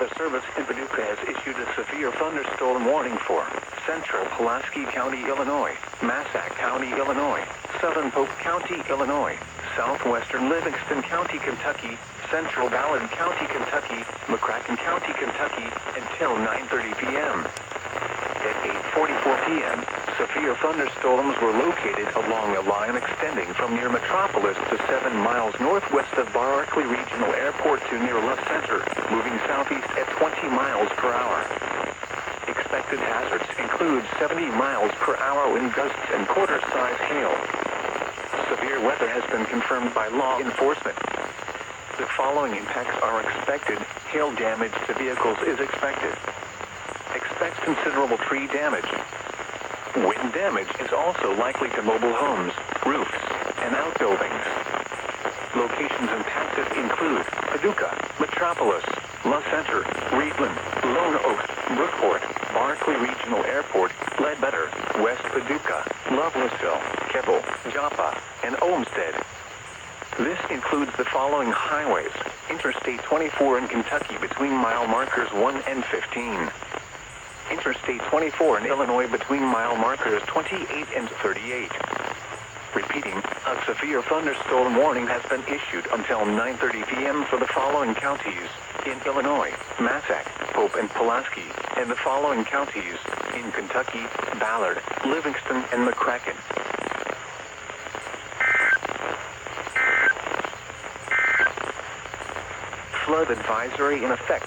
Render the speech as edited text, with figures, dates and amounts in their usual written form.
Weather Service in Paducah has issued a severe thunderstorm warning for central Pulaski County, Illinois, Massac County, Illinois, southern Pope County, Illinois, southwestern Livingston County, Kentucky, central Ballard County, Kentucky, McCracken County, Kentucky, until 9:30 p.m. At 8:44 p.m., severe thunderstorms were located along a line extending from near Metropolis to 7 miles northwest of Barkley Regional Airport to near Love Center, moving southeast at 20 miles per hour. Expected hazards include 70 miles per hour wind gusts and quarter-size hail. Severe weather has been confirmed by law enforcement. The following impacts are expected. Hail damage to vehicles is expected. Expect considerable tree damage. Wind damage is also likely to mobile homes, roofs, and outbuildings. Locations impacted include Paducah, Metropolis, La Center, Reedland, Lone Oak, Brookport, Barkley Regional Airport, Ledbetter, West Paducah, Lovelessville, Keble, Joppa, and Olmsted. This includes the following highways: Interstate 24 in Kentucky between mile markers 1 and 15. Interstate 24 in Illinois between mile markers 28 and 38. Repeating, a severe thunderstorm warning has been issued until 9:30 p.m. for the following counties in Illinois: Massac, Pope, and Pulaski, and the following counties in Kentucky: Ballard, Livingston, and McCracken. Flood advisory in effect.